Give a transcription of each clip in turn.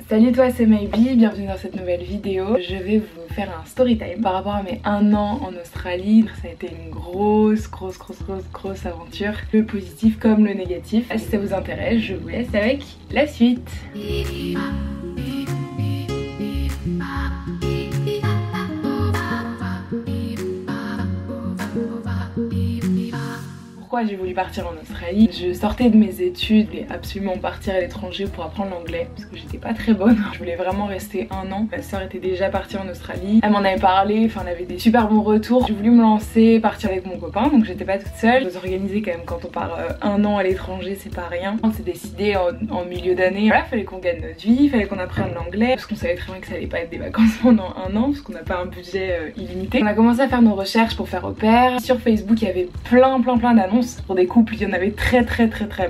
Salut toi, c'est Maybe, bienvenue dans cette nouvelle vidéo. Je vais vous faire un story time par rapport à mes 1 an en Australie. Ça a été une grosse aventure, le positif comme le négatif. Si ça vous intéresse, je vous laisse avec la suite. Pourquoi j'ai voulu partir en Australie? Je sortais de mes études et absolument partir à l'étranger pour apprendre l'anglais parce que j'étais pas très bonne. Je voulais vraiment rester 1 an. Ma soeur était déjà partie en Australie. Elle m'en avait parlé, enfin elle avait des super bons retours. J'ai voulu me lancer, partir avec mon copain, donc j'étais pas toute seule. Je me suis organisée quand même quand on part 1 an à l'étranger, c'est pas rien. On s'est décidé en milieu d'année. Voilà, fallait qu'on gagne notre vie, fallait qu'on apprenne l'anglais parce qu'on savait très bien que ça allait pas être des vacances pendant 1 an parce qu'on n'a pas un budget illimité. On a commencé à faire nos recherches pour faire au pair. Sur Facebook, il y avait plein d'annonces. Pour des couples, il y en avait très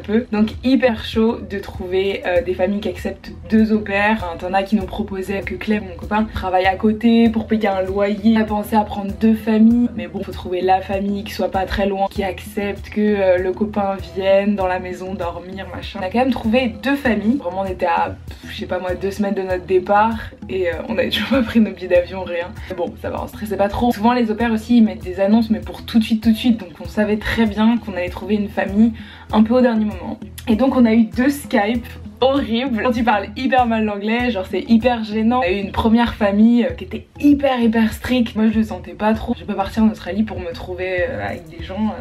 peu. Donc hyper chaud de trouver des familles qui acceptent 2 au pair. Enfin, t'en as qui nous proposaient que Clem, mon copain, travaille à côté pour payer un loyer. On a pensé à prendre 2 familles. Mais bon, faut trouver la famille qui soit pas très loin, qui accepte que le copain vienne dans la maison dormir, machin. On a quand même trouvé 2 familles. Vraiment, on était à, je sais pas moi, 2 semaines de notre départ. Et on avait toujours pas pris nos billets d'avion, rien. Mais bon, ça va, on stressait pas trop. Souvent les au pairs aussi, ils mettent des annonces, mais pour tout de suite. Donc on savait très bien qu'on allait trouver une famille un peu au dernier moment. Et donc on a eu 2 Skype horribles. Quand tu parles hyper mal l'anglais, genre c'est hyper gênant. On a eu une première famille qui était hyper stricte. Moi je le sentais pas trop. Je vais pas partir en Australie pour me trouver avec des gens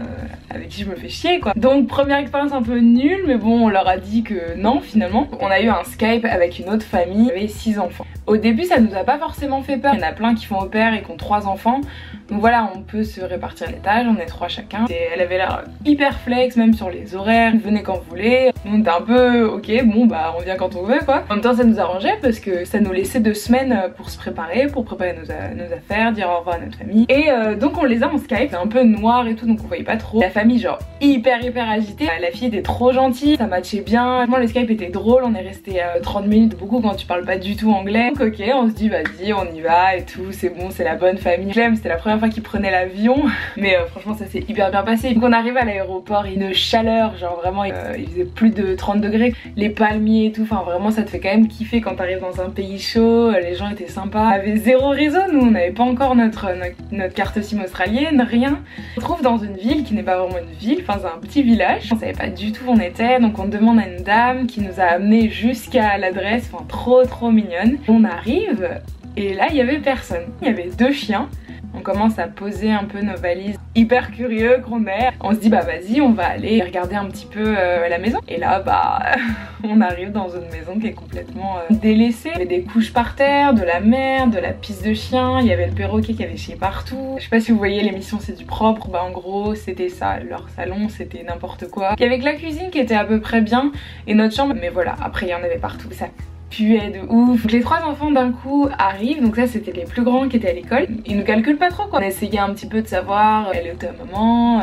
avec qui je me fais chier quoi. Donc première expérience un peu nulle, mais bon on leur a dit que non finalement. On a eu un Skype avec une autre famille, il y avait 6 enfants. Au début ça nous a pas forcément fait peur. Il y en a plein qui font au pair et qui ont 3 enfants. Donc voilà, on peut se répartir les tâches, on est 3 chacun. Et elle avait l'air hyper flex, même sur les horaires, venez quand vous voulez. On était un peu ok, bon bah on vient quand on veut quoi. En même temps ça nous arrangeait parce que ça nous laissait 2 semaines pour se préparer, pour préparer nos affaires, dire au revoir à notre famille. Et donc on les a en Skype, c'est un peu noir et tout donc on voyait pas trop. La famille genre hyper agitée, la fille était trop gentille, ça matchait bien. Vraiment le Skype était drôle, on est resté 30 minutes, beaucoup quand tu parles pas du tout anglais. Donc ok, on se dit vas-y on y va et tout, c'est bon, c'est la bonne famille. Clem c'était la première fois qu'il prenait l'avion, mais franchement ça s'est hyper bien passé. Donc on arrive à l'aéroport, une chaleur, genre vraiment il faisait plus de 30 degrés, les palmiers et tout, enfin vraiment ça te fait quand même kiffer quand t'arrives dans un pays chaud, les gens étaient sympas. On avait 0 réseau, nous on n'avait pas encore notre carte SIM australienne, rien. On se trouve dans une ville qui n'est pas vraiment une ville, enfin c'est un petit village, on savait pas du tout où on était, donc on demande à une dame qui nous a amené jusqu'à l'adresse, enfin trop mignonne. On arrive et là il y avait personne, il y avait 2 chiens. On commence à poser un peu nos valises, hyper curieux qu'on est. On se dit bah vas-y on va aller regarder un petit peu la maison. Et là bah on arrive dans une maison qui est complètement délaissée. Il y avait des couches par terre, de la merde, de la pisse de chien, il y avait le perroquet qui avait chié partout. Je sais pas si vous voyez l'émission C'est du propre, bah en gros c'était ça, leur salon c'était n'importe quoi. Il y avait que la cuisine qui était à peu près bien et notre chambre, mais voilà après il y en avait partout, ça puait de ouf. Donc les 3 enfants d'un coup arrivent, donc ça c'était les plus grands qui étaient à l'école. Ils nous calculent pas trop quoi. On essayait un petit peu de savoir elle est où ta maman,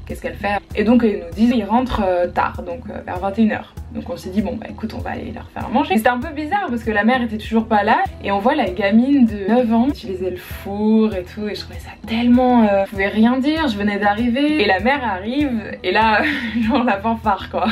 qu'est-ce qu'elle fait. Et donc ils nous disent ils rentrent tard, donc vers 21h. Donc on s'est dit bon bah écoute on va aller leur faire manger. C'était un peu bizarre parce que la mère était toujours pas là et on voit la gamine de 9 ans qui utilisait le four et tout et je trouvais ça tellement... je pouvais rien dire, je venais d'arriver et la mère arrive et là genre la fanfare quoi.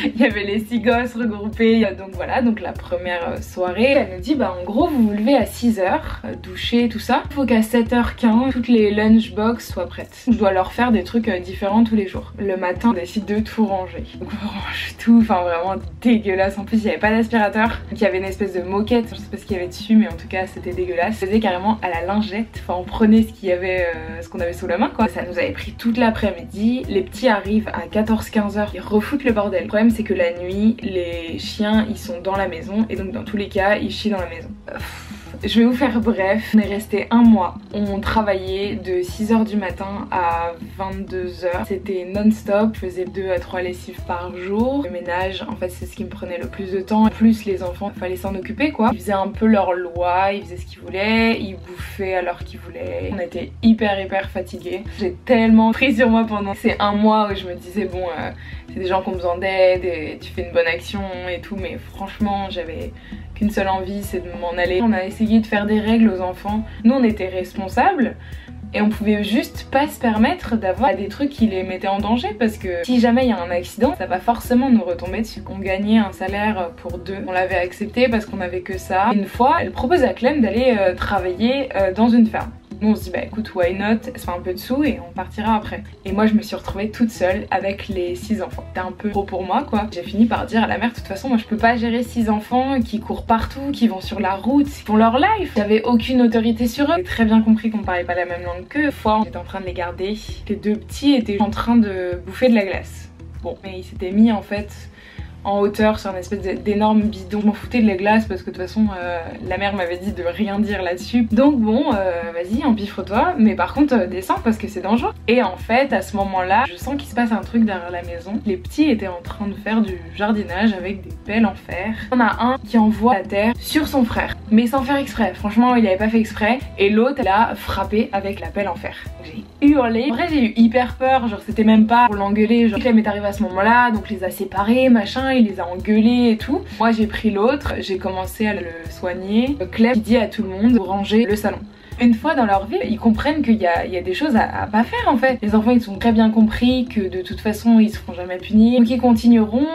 Il y avait les 6 gosses regroupés, donc voilà, donc la première soirée elle nous dit bah en gros vous vous levez à 6h, doucher tout ça, il faut qu'à 7h15 toutes les lunchbox soient prêtes. Je dois leur faire des trucs différents tous les jours. Le matin on décide de tout ranger, donc on range tout, enfin vraiment dégueulasse. En plus il n'y avait pas d'aspirateur, donc il y avait une espèce de moquette, je sais pas ce qu'il y avait dessus mais en tout cas c'était dégueulasse. On faisait carrément à la lingette, enfin on prenait ce qu'il y avait, ce qu'on avait sous la main quoi. Ça nous avait pris toute l'après-midi. Les petits arrivent à 14-15h, ils refoutent le bordel. Le problème c'est que la nuit les chiens ils sont dans la maison et donc dans tous les cas ils chient dans la maison. Je vais vous faire bref, on est resté 1 mois, on travaillait de 6h du matin à 22h, c'était non-stop, je faisais 2 à 3 lessives par jour. Le ménage en fait c'est ce qui me prenait le plus de temps, plus les enfants il fallait s'en occuper quoi. Ils faisaient un peu leur loi, ils faisaient ce qu'ils voulaient, ils bouffaient à l'heure qu'ils voulaient. On était hyper fatigués. J'ai tellement pris sur moi pendant ces 1 mois où je me disais bon c'est des gens qui ont besoin d'aide et tu fais une bonne action et tout, mais franchement j'avais qu'une seule envie, c'est de m'en aller. On a essayé de faire des règles aux enfants. Nous on était responsables, Et on pouvait juste pas se permettre d'avoir des trucs qui les mettaient en danger, parce que si jamais il y a un accident, ça va forcément nous retomber dessus. On gagnait un salaire pour 2, on l'avait accepté parce qu'on avait que ça. Une fois, elle propose à Clem d'aller travailler dans une ferme. Nous on se dit bah écoute, why not, elle se fait un peu de sous et on partira après. Et moi je me suis retrouvée toute seule avec les 6 enfants. C'était un peu trop pour moi quoi. J'ai fini par dire à la mère, de toute façon moi je peux pas gérer 6 enfants qui courent partout, qui vont sur la route, qui font leur life. J'avais aucune autorité sur eux. J'ai très bien compris qu'on parlait pas la même langue qu'eux. Une fois j'étais en train de les garder. Les 2 petits étaient en train de bouffer de la glace. Bon, mais ils s'étaient mis en fait en hauteur sur un espèce d'énorme bidon. Je m'en foutais de la glace parce que de toute façon la mère m'avait dit de rien dire là-dessus. Donc bon, vas-y, empiffre-toi, mais par contre descends parce que c'est dangereux. Et en fait à ce moment-là, je sens qu'il se passe un truc derrière la maison. Les petits étaient en train de faire du jardinage avec des pelles en fer. On a un qui envoie la terre sur son frère, mais sans faire exprès. Franchement il avait pas fait exprès. Et l'autre elle a frappé avec la pelle en fer. J'ai hurlé. En vrai j'ai eu hyper peur, genre c'était même pas pour l'engueuler. Genre Clem est arrivé à ce moment-là, donc les a séparés, machin. Il les a engueulés et tout. Moi j'ai pris l'autre, j'ai commencé à le soigner. Clem dit à tout le monde de ranger le salon. Une fois dans leur vie, ils comprennent qu'il y a des choses à pas faire en fait. Les enfants ils ont très bien compris que de toute façon ils se feront jamais punir. Donc ils continueront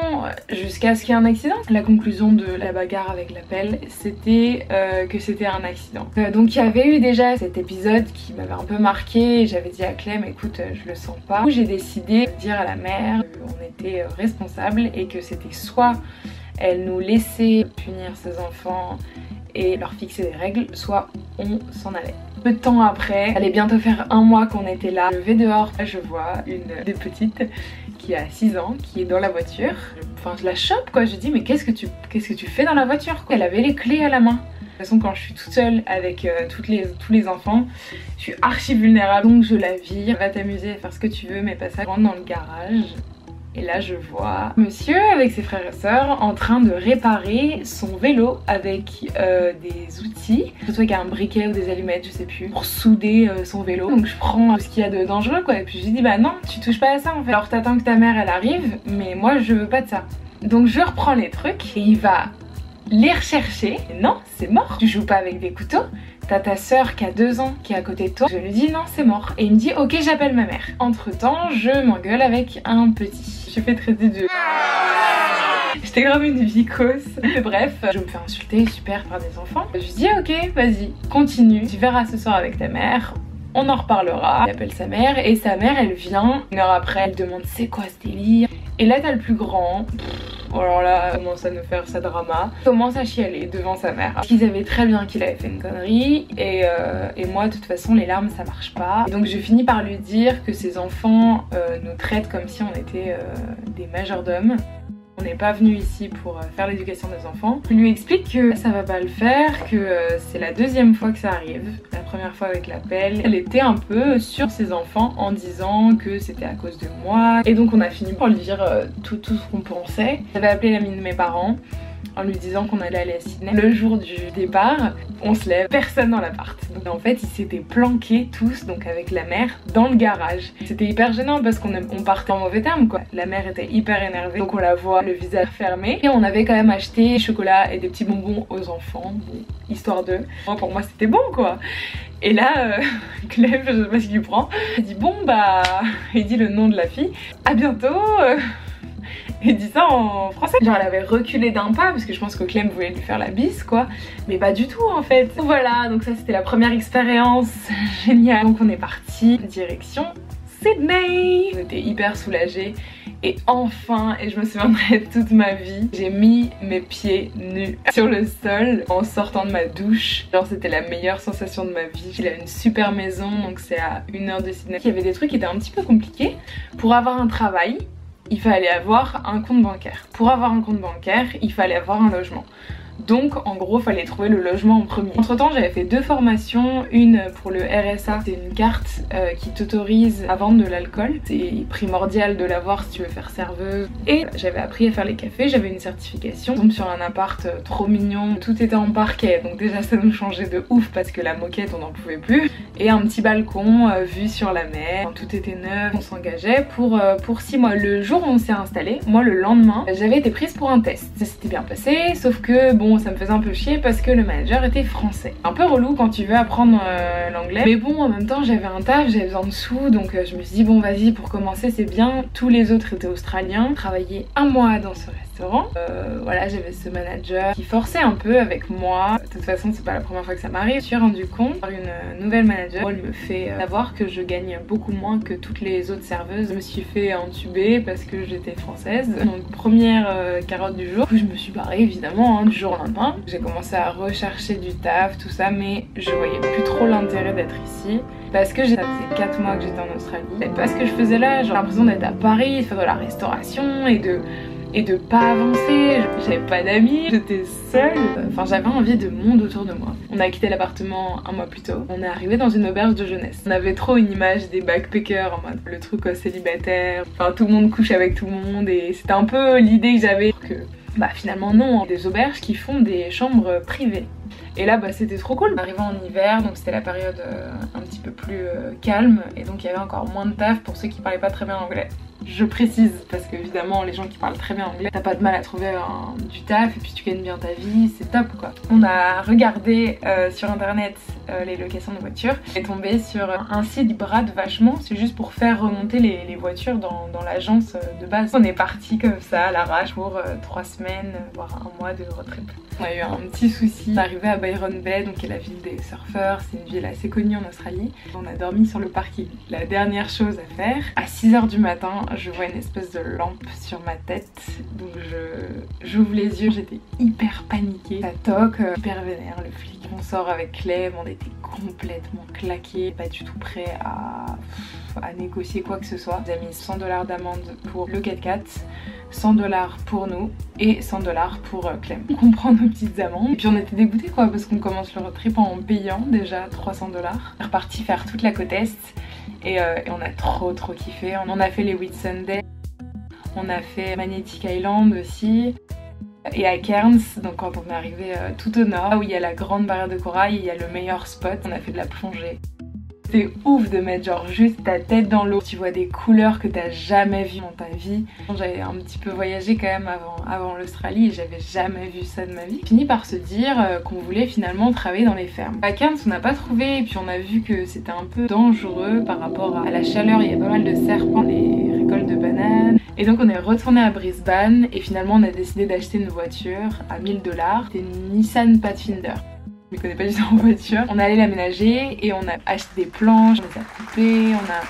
jusqu'à ce qu'il y ait un accident. La conclusion de la bagarre avec la pelle, c'était que c'était un accident. Donc il y avait eu déjà cet épisode qui m'avait un peu marqué. J'avais dit à Clem, écoute je le sens pas. J'ai décidé de dire à la mère qu'on était responsable et que c'était soit elle nous laissait punir ses enfants et leur fixer des règles, soit on s'en allait. Peu de temps après, ça allait bientôt faire 1 mois qu'on était là. Je vais dehors, je vois une des petites qui a 6 ans, qui est dans la voiture. Enfin je la chope quoi, je dis mais qu'est-ce que tu fais dans la voiture quoi. Elle avait les clés à la main. De toute façon quand je suis toute seule avec tous les enfants, je suis archi vulnérable, donc je la vire. Va t'amuser à faire ce que tu veux mais pas ça. Je rentre dans le garage. Et là je vois monsieur avec ses frères et sœurs en train de réparer son vélo avec des outils, surtout avec un briquet ou des allumettes je sais plus, pour souder son vélo. Donc je prends ce qu'il y a de dangereux quoi, et puis je lui dis bah non tu touches pas à ça en fait. Alors t'attends que ta mère elle arrive, mais moi je veux pas de ça. Donc je reprends les trucs et il va les rechercher. Et non c'est mort, tu joues pas avec des couteaux. T'as ta soeur qui a 2 ans qui est à côté de toi. Je lui dis non c'est mort. Et il me dit ok j'appelle ma mère. Entre temps je m'engueule avec un petit. Je fais traiter de... J'étais grave une vicose. Bref, je me fais insulter super par des enfants. Je lui dis ok vas-y continue. Tu verras ce soir avec ta mère. On en reparlera. Il appelle sa mère et sa mère elle vient. 1 heure après elle demande c'est quoi ce délire. Et là t'as le plus grand. Alors là, il commence à nous faire sa drama. Il commence à chialer devant sa mère. Parce qu'ils savaient très bien qu'il avait fait une connerie. Et moi, de toute façon, les larmes, ça marche pas. Et donc, je finis par lui dire que ses enfants nous traitent comme si on était des majordomes. On n'est pas venu ici pour faire l'éducation des enfants. Je lui explique que ça va pas le faire, que c'est la 2e fois que ça arrive. La première fois avec la pelle, elle était un peu sur ses enfants en disant que c'était à cause de moi. Et donc on a fini par lui dire tout ce qu'on pensait. J'avais appelé l'amie de mes parents en lui disant qu'on allait aller à Sydney. Le jour du départ, on se lève, personne dans l'appart. Donc en fait, ils s'étaient planqués tous, donc avec la mère, dans le garage. C'était hyper gênant parce qu'on partait en mauvais termes quoi. La mère était hyper énervée, donc on la voit, le visage fermé. Et on avait quand même acheté des chocolats et des petits bonbons aux enfants, histoire de... Pour moi, c'était bon quoi. Et là, Clem, je sais pas ce qu'il prend, il dit bon bah... Il dit le nom de la fille. À bientôt Il dit ça en français. Genre elle avait reculé d'un pas parce que je pense que Clem voulait lui faire la bise quoi. Mais pas du tout en fait. Voilà, donc ça c'était la première expérience géniale. Donc on est parti direction Sydney. On était hyper soulagés. Et enfin, et je me souviendrai toute ma vie, j'ai mis mes pieds nus sur le sol en sortant de ma douche. Genre c'était la meilleure sensation de ma vie. Il a une super maison, donc c'est à 1 heure de Sydney. Il y avait des trucs qui étaient un petit peu compliqués. Pour avoir un travail, il fallait avoir un compte bancaire. Pour avoir un compte bancaire, il fallait avoir un logement. Donc en gros fallait trouver le logement en premier. Entre temps j'avais fait 2 formations, une pour le RSA, c'est une carte qui t'autorise à vendre de l'alcool. C'est primordial de l'avoir si tu veux faire serveuse. Et j'avais appris à faire les cafés, j'avais une certification. Je tombe sur un appart trop mignon, tout était en parquet, donc déjà ça nous changeait de ouf parce que la moquette on n'en pouvait plus. Et un petit balcon vue sur la mer, tout était neuf, on s'engageait pour 6 mois. Le jour où on s'est installé, moi le lendemain, j'avais été prise pour un test. Ça s'était bien passé, sauf que bon bon, ça me faisait un peu chier parce que le manager était français. Un peu relou quand tu veux apprendre l'anglais. Mais bon, en même temps, j'avais un taf, j'avais besoin de sous, donc je me suis dit bon, vas-y, pour commencer, c'est bien. Tous les autres étaient australiens. Travaillé un mois dans ce restaurant. Voilà, j'avais ce manager qui forçait un peu avec moi. De toute façon, c'est pas la première fois que ça m'arrive. Je me suis rendu compte par une nouvelle manager. Elle me fait savoir que je gagne beaucoup moins que toutes les autres serveuses. Je me suis fait entuber parce que j'étais française. Donc première carotte du jour. Je me suis barrée évidemment du jour au lendemain. J'ai commencé à rechercher du taf, tout ça, mais je voyais plus trop l'intérêt d'être ici. Parce que ça faisait 4 mois que j'étais en Australie. C'est pas ce que je faisais là. J'ai l'impression d'être à Paris, de faire de la restauration et de pas avancer. J'avais pas d'amis, j'étais seule. Enfin, j'avais envie de monde autour de moi. On a quitté l'appartement un mois plus tôt. On est arrivé dans une auberge de jeunesse. On avait trop une image des backpackers en mode le truc célibataire. Enfin, tout le monde couche avec tout le monde et c'était un peu l'idée que j'avais que bah finalement non, des auberges qui font des chambres privées. Et là bah c'était trop cool. On arrivait en hiver, donc c'était la période un petit peu plus calme et donc il y avait encore moins de taf pour ceux qui parlaient pas très bien anglais. Je précise parce qu'évidemment les gens qui parlent très bien anglais, t'as pas de mal à trouver du taf et puis tu gagnes bien ta vie, c'est top quoi. On a regardé sur internet les locations de voitures et tombé sur un site qui brade vachement, c'est juste pour faire remonter les voitures dans l'agence de base. On est parti comme ça à l'arrache pour 3 semaines, voire un mois de road trip. On a eu un petit souci, on est arrivé à Byron Bay, donc qui est la ville des surfeurs, c'est une ville assez connue en Australie. On a dormi sur le parking. La dernière chose à faire, à 6 h du matin, je vois une espèce de lampe sur ma tête, donc j'ouvre les yeux, j'étais hyper paniquée. Ça toque, hyper vénère, le flic. On sort avec Clem, on était complètement claqués, pas du tout prêt à négocier quoi que ce soit. Ils ont mis 100 $ d'amende pour le 4x4, 100 $ pour nous et 100 $ pour Clem. On comprend nos petites amendes. Et puis on était dégoûtés quoi parce qu'on commence le road trip en payant déjà 300 $. On est reparti faire toute la côte est et on a trop kiffé. On a fait les Whitsunday, on a fait Magnetic Island aussi. Et à Cairns, donc quand on est arrivé tout au nord, où il y a la grande barrière de corail, il y a le meilleur spot, on a fait de la plongée. C'est ouf de mettre genre juste ta tête dans l'eau, tu vois des couleurs que t'as jamais vues dans ta vie. J'avais un petit peu voyagé quand même avant l'Australie et j'avais jamais vu ça de ma vie. Fini par se dire qu'on voulait finalement travailler dans les fermes. À Cairns on n'a pas trouvé et puis on a vu que c'était un peu dangereux par rapport à la chaleur, il y a pas mal de serpents, des récoltes de bananes. Et donc on est retourné à Brisbane et finalement on a décidé d'acheter une voiture à 1000 $. C'était une Nissan Pathfinder. Je ne connais pas du tout en voiture. On est allé l'aménager et on a acheté des planches, on les a coupées, on a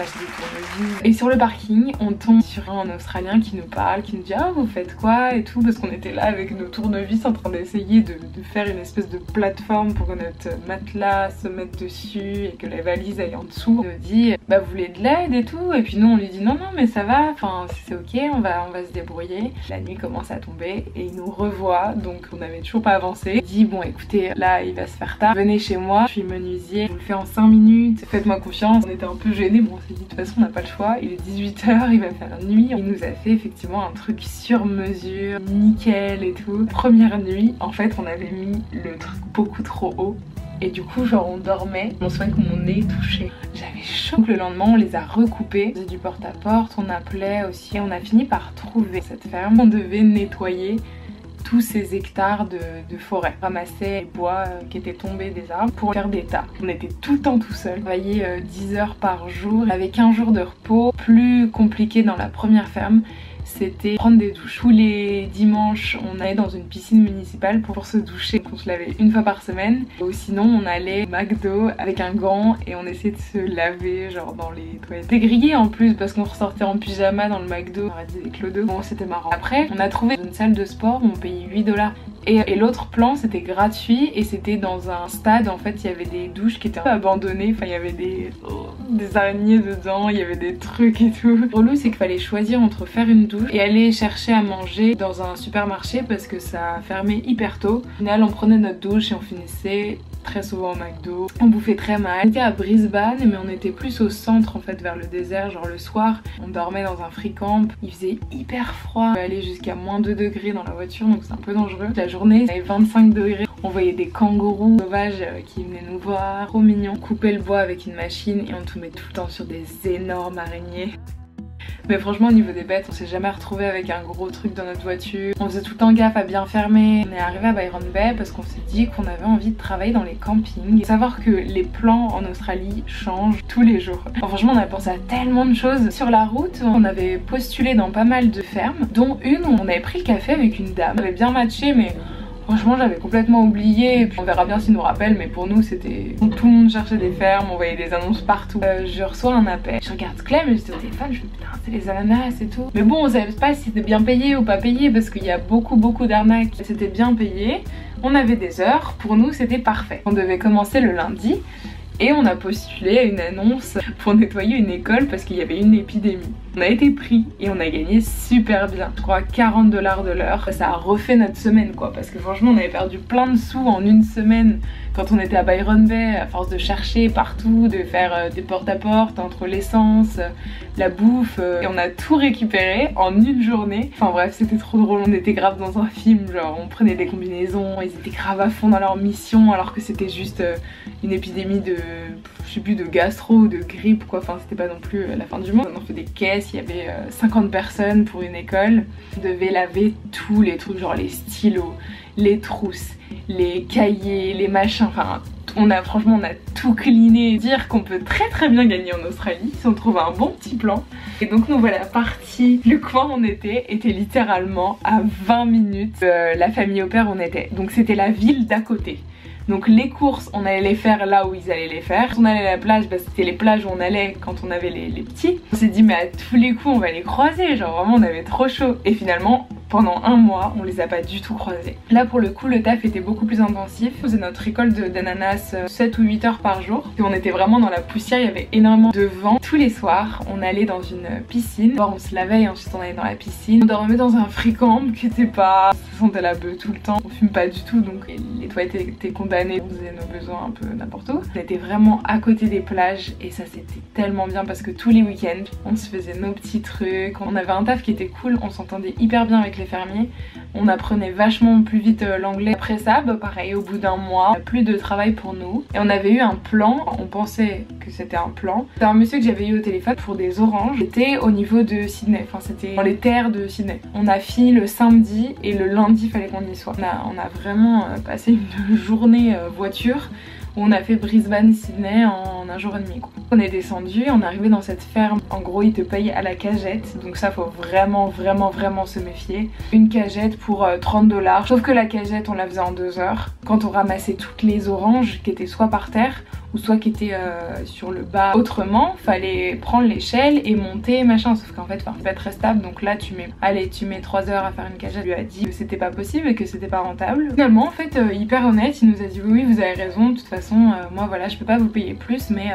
acheté des tournevis. Et sur le parking, on tombe sur un Australien qui nous parle, qui nous dit ah vous faites quoi et tout, parce qu'on était là avec nos tournevis en train d'essayer de faire une espèce de plateforme pour que notre matelas se mette dessus et que la valise aille en dessous. Il nous dit bah vous voulez de l'aide et tout, et puis nous on lui dit non mais ça va, enfin c'est ok, on va se débrouiller. La nuit commence à tomber et il nous revoit, donc on n'avait toujours pas avancé. Il dit bon écoutez là il va se faire tard, venez chez moi, je suis menuisier, je vous le fais en 5 minutes, faites-moi confiance. On était un peu gênés, bon on s'est dit de toute façon on n'a pas le choix, il est 18 h, il va faire nuit. Il nous a fait effectivement un truc sur mesure, nickel et tout. Première nuit, en fait on avait mis le truc beaucoup trop haut. Et du coup genre on dormait, on se voit que mon nez touchait. J'avais chaud. Donc le lendemain on les a recoupés, on faisait du porte-à-porte, on appelait aussi. On a fini par trouver cette ferme. On devait nettoyer tous ces hectares de forêt, ramasser les bois qui étaient tombés des arbres pour faire des tas. On était tout le temps tout seul, on travaillait 10 heures par jour, avec 15 jours de repos. Plus compliqué dans la première ferme, c'était prendre des douches. Tous les dimanches, on allait dans une piscine municipale pour se doucher. On se lavait une fois par semaine. Ou sinon, on allait au McDo avec un gant et on essayait de se laver genre dans les toilettes. C'était grillé en plus parce qu'on ressortait en pyjama dans le McDo. On aurait dit des clodos. Bon, c'était marrant. Après, on a trouvé une salle de sport où on payait 8 $. Et l'autre plan c'était gratuit et c'était dans un stade en fait, il y avait des douches qui étaient abandonnées, enfin il y avait des araignées dedans, il y avait des trucs et tout. Le relou c'est qu'il fallait choisir entre faire une douche et aller chercher à manger dans un supermarché parce que ça fermait hyper tôt. Au final on prenait notre douche et on finissait très souvent au McDo. On bouffait très mal. On était à Brisbane mais on était plus au centre en fait, vers le désert, genre le soir on dormait dans un free camp, il faisait hyper froid, on allait aller jusqu'à -2 degrés dans la voiture donc c'est un peu dangereux. La journée il avait 25 degrés, on voyait des kangourous sauvages qui venaient nous voir, trop mignons. On coupait le bois avec une machine et on tombait tout le temps sur des énormes araignées. Mais franchement au niveau des bêtes on s'est jamais retrouvé avec un gros truc dans notre voiture. On faisait tout le temps gaffe à bien fermer. On est arrivé à Byron Bay parce qu'on s'est dit qu'on avait envie de travailler dans les campings. Et savoir que les plans en Australie changent tous les jours. Enfin, franchement on a pensé à tellement de choses. Sur la route on avait postulé dans pas mal de fermes, dont une où on avait pris le café avec une dame. On avait bien matché mais franchement j'avais complètement oublié, et puis on verra bien s'il nous rappelle, mais pour nous c'était... Tout le monde cherchait des fermes, on voyait des annonces partout. Je reçois un appel, je regarde Clem et j'étais au téléphone, je me dis putain c'est les ananas et tout. Mais bon on savait pas si c'était bien payé ou pas payé parce qu'il y a beaucoup d'arnaques. C'était bien payé, on avait des heures, pour nous c'était parfait. On devait commencer le lundi. Et on a postulé à une annonce pour nettoyer une école parce qu'il y avait une épidémie. On a été pris et on a gagné super bien. Je crois 40 $ de l'heure. Ça a refait notre semaine quoi, parce que franchement on avait perdu plein de sous en une semaine quand on était à Byron Bay, à force de chercher partout, de faire des porte-à-porte entre l'essence, la bouffe. Et on a tout récupéré en une journée. Enfin bref, c'était trop drôle, on était grave dans un film, genre on prenait des combinaisons, ils étaient grave à fond dans leur mission alors que c'était juste une épidémie de, je sais plus, de gastro ou de grippe quoi, enfin c'était pas non plus la fin du monde. On a fait des caisses, il y avait 50 personnes pour une école. On devait laver tous les trucs, genre les stylos, les trousses, les cahiers, les machins, enfin franchement on a tout cleané. Dire qu'on peut très bien gagner en Australie si on trouve un bon petit plan. Et donc nous voilà partis. Le coin où on était littéralement à 20 minutes de la famille au père où on était. Donc c'était la ville d'à côté. Donc les courses, on allait les faire là où ils allaient les faire. Quand on allait à la plage, bah, c'était les plages où on allait quand on avait les petits. On s'est dit mais à tous les coups on va les croiser, genre vraiment on avait trop chaud. Et finalement pendant un mois on les a pas du tout croisés. Là pour le coup le taf était beaucoup plus intensif. On faisait notre récolte d'ananas 7 ou 8 heures par jour. Et on était vraiment dans la poussière, il y avait énormément de vent. Tous les soirs on allait dans une piscine. D'abord on se lavait et ensuite on allait dans la piscine. On dormait dans un free-camp qui était pas... Ça sentait la beuh tout le temps. On fume pas du tout donc les toilettes étaient condamnées. On faisait nos besoins un peu n'importe où. On était vraiment à côté des plages et ça c'était tellement bien parce que tous les week-ends on se faisait nos petits trucs. On avait un taf qui était cool, on s'entendait hyper bien avec les fermiers. On apprenait vachement plus vite l'anglais. Après ça, bah pareil, au bout d'un mois, plus de travail pour nous. Et on avait eu un plan, on pensait que c'était un plan. C'était un monsieur que j'avais eu au téléphone pour des oranges. C'était au niveau de Sydney, enfin c'était dans les terres de Sydney. On a fini le samedi et le lundi il fallait qu'on y soit. On a vraiment passé une journée voiture. On a fait Brisbane-Sydney en un jour et demi quoi. On est descendu, on est arrivé dans cette ferme. En gros ils te payent à la cagette, donc ça faut vraiment se méfier. Une cagette pour 30 $, sauf que la cagette on la faisait en 2 heures. Quand on ramassait toutes les oranges qui étaient soit par terre ou soit qui étaient sur le bas autrement, fallait prendre l'échelle et monter machin, sauf qu'en fait c'est pas très stable, donc là tu mets 3 heures à faire une cagette. Il lui a dit que c'était pas possible et que c'était pas rentable. Finalement en fait hyper honnête, il nous a dit oui vous avez raison, de toute façon moi voilà je peux pas vous payer plus mais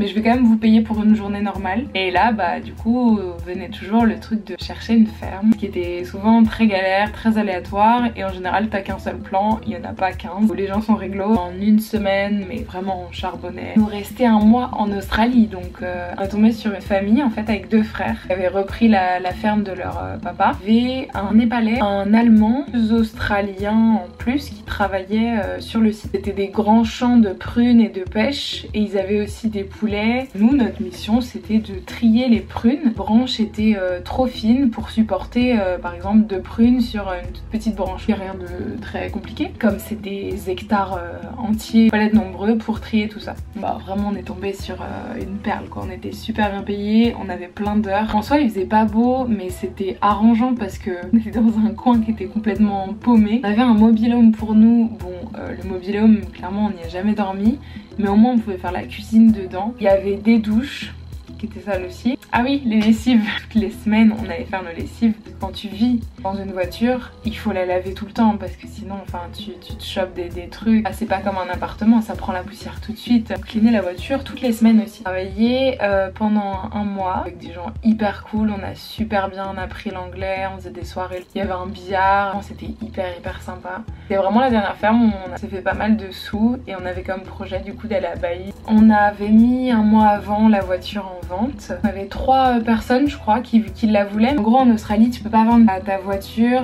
je vais quand même vous payer pour une journée normale. Et là bah du coup venait toujours le truc de chercher une ferme qui était souvent très galère, très aléatoire, et en général t'as qu'un seul plan, il y en a pas 15, où les gens sont réglo en une semaine mais vraiment on charbonnait. Nous restait un mois en Australie, donc on est tombé sur une famille en fait avec 2 frères qui avaient repris la ferme de leur papa. Il y avait un Népalais, un Allemand, 2 Australiens en plus qui travaillaient sur le site. C'était des grands champs de prunes et de pêche et ils avaient aussi des poules. Nous notre mission c'était de trier les prunes. Les branches étaient trop fines pour supporter par exemple 2 prunes sur une toute petite branche. Il n'y a rien de très compliqué, comme c'est des hectares entiers, pas être nombreux pour trier tout ça. Bah vraiment on est tombé sur une perle quoi, on était super bien payés, on avait plein d'heures. En soi il faisait pas beau mais c'était arrangeant parce que on était dans un coin qui était complètement paumé. On avait un mobil-home pour nous, bon le mobil-home clairement on n'y a jamais dormi, mais au moins on pouvait faire la cuisine dedans. Il y avait des douches qui étaient sales aussi. Ah oui, les lessives. Toutes les semaines on allait faire nos lessives. Quand tu vis dans une voiture, il faut la laver tout le temps parce que sinon enfin tu te chopes des trucs. Ah, c'est pas comme un appartement, ça prend la poussière tout de suite. Cleaner la voiture toutes les semaines aussi. Travaillé pendant un mois avec des gens hyper cool, on a super bien appris l'anglais, on faisait des soirées. Il y avait un billard, c'était hyper sympa. C'était vraiment la dernière ferme où on s'est fait pas mal de sous et on avait comme projet du coup d'aller à Bali. On avait mis un mois avant la voiture en vente. On avait 3 personnes je crois qui la voulaient. En gros en Australie tu peux pas vendre ta voiture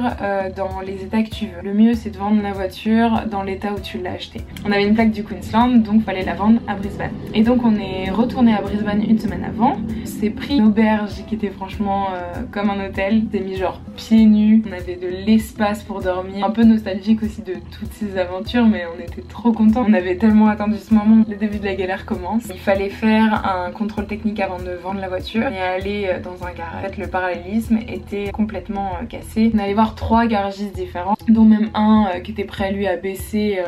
dans les états que tu veux. Le mieux c'est de vendre la voiture dans l'état où tu l'as achetée. On avait une plaque du Queensland donc fallait la vendre à Brisbane. Et donc on est retourné à Brisbane une semaine avant. On s'est pris une auberge qui était franchement comme un hôtel. On s'est mis genre pieds nus, on avait de l'espace pour dormir. Un peu nostalgique aussi de toutes ces aventures, mais on était trop contents. On avait tellement attendu ce moment. Le début de la galère commence. Il fallait faire un contrôle technique avant de vendre la voiture et aller dans un garage. En fait, le parallélisme était complètement cassé. On allait voir 3 garagistes différents, dont même un qui était prêt lui à baisser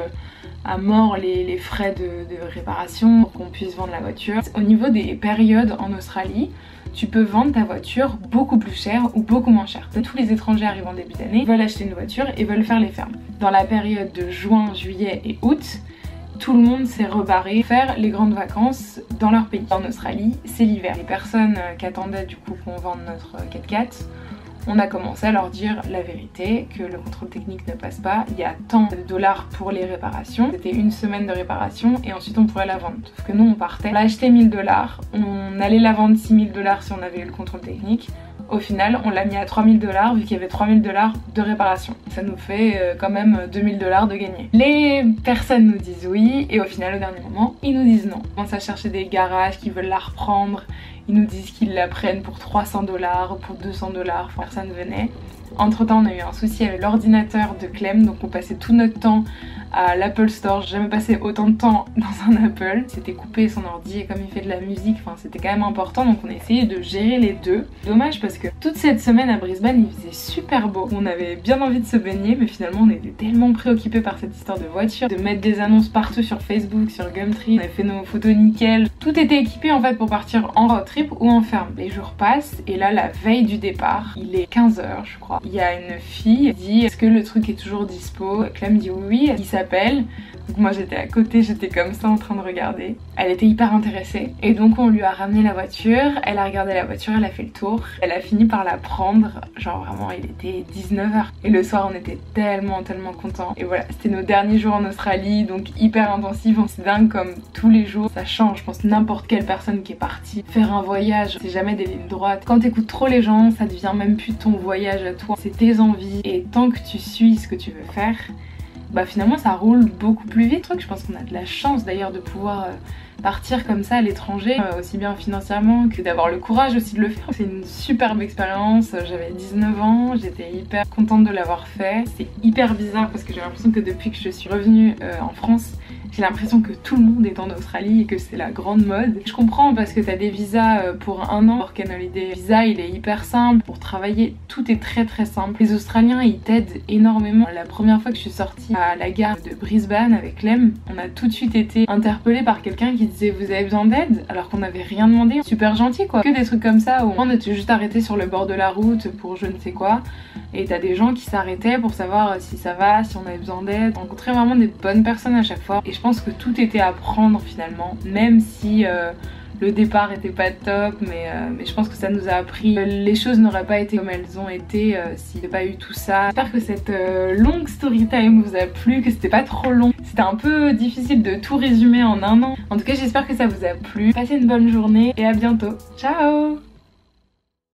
à mort les frais de réparation pour qu'on puisse vendre la voiture. Au niveau des périodes en Australie, tu peux vendre ta voiture beaucoup plus cher ou beaucoup moins cher. Tous les étrangers arrivant en début d'année veulent acheter une voiture et veulent faire les fermes. Dans la période de juin, juillet et août, tout le monde s'est rebarré faire les grandes vacances dans leur pays. En Australie, c'est l'hiver. Les personnes qui attendaient du coup qu'on vende notre 4x4, on a commencé à leur dire la vérité, que le contrôle technique ne passe pas, il y a tant de dollars pour les réparations. C'était une semaine de réparation et ensuite on pourrait la vendre. Sauf que nous on partait, on l'a acheté 1000 $, on allait la vendre 6000 $ si on avait eu le contrôle technique. Au final, on l'a mis à 3000 $ vu qu'il y avait 3000 $ de réparation. Ça nous fait quand même 2000 $ de gagner. Les personnes nous disent oui et au final, au dernier moment, ils nous disent non. On commence à chercher des garages qui veulent la reprendre. Ils nous disent qu'ils la prennent pour 300 $, pour 200 $. Personne venait. Entre temps, on a eu un souci avec l'ordinateur de Clem, donc on passait tout notre temps à l'Apple Store. J'ai jamais passé autant de temps dans un Apple. C'était coupé son ordi et comme il fait de la musique, enfin c'était quand même important, donc on a essayé de gérer les deux. Dommage parce que toute cette semaine à Brisbane, il faisait super beau. On avait bien envie de se baigner, mais finalement on était tellement préoccupés par cette histoire de voiture, de mettre des annonces partout sur Facebook, sur Gumtree. On avait fait nos photos nickel. Tout était équipé en fait pour partir en road trip ou en ferme. Les jours passent et là, la veille du départ, il est 15 h je crois. Il y a une fille qui dit est-ce que le truc est toujours dispo? Clem dit oui, il s'appelle. Donc moi j'étais à côté, j'étais comme ça en train de regarder. Elle était hyper intéressée et donc on lui a ramené la voiture, elle a regardé la voiture, elle a fait le tour. Elle a fini par la prendre, genre vraiment il était 19 h. Et le soir on était tellement contents. Et voilà, c'était nos derniers jours en Australie, donc hyper intensif. C'est dingue comme tous les jours ça change. Je pense n'importe quelle personne qui est partie faire un voyage, c'est jamais des lignes droites. Quand t'écoutes trop les gens, ça devient même plus ton voyage à toi, c'est tes envies. Et tant que tu suis ce que tu veux faire, bah finalement ça roule beaucoup plus vite. Je pense qu'on a de la chance d'ailleurs de pouvoir partir comme ça à l'étranger, aussi bien financièrement que d'avoir le courage aussi de le faire. C'est une superbe expérience, j'avais 19 ans, j'étais hyper contente de l'avoir fait. C'est hyper bizarre parce que j'ai l'impression que depuis que je suis revenue en France, j'ai l'impression que tout le monde est en Australie et que c'est la grande mode. Je comprends parce que t'as des visas pour 1 an. Work and Holiday visa, il est hyper simple. Pour travailler, tout est très simple. Les Australiens, ils t'aident énormément. La première fois que je suis sortie à la gare de Brisbane avec Clem, on a tout de suite été interpellés par quelqu'un qui disait vous avez besoin d'aide alors qu'on n'avait rien demandé. Super gentil quoi. Que des trucs comme ça où on était juste arrêté sur le bord de la route pour je ne sais quoi. Et t'as des gens qui s'arrêtaient pour savoir si ça va, si on avait besoin d'aide. On rencontrait vraiment des bonnes personnes à chaque fois. Et je pense que tout était à prendre finalement, même si le départ était pas top, mais je pense que ça nous a appris. Les choses n'auraient pas été comme elles ont été s'il n'y avait pas eu tout ça. J'espère que cette longue story time vous a plu, que c'était pas trop long. C'était un peu difficile de tout résumer en 1 an. En tout cas, j'espère que ça vous a plu. Passez une bonne journée et à bientôt. Ciao!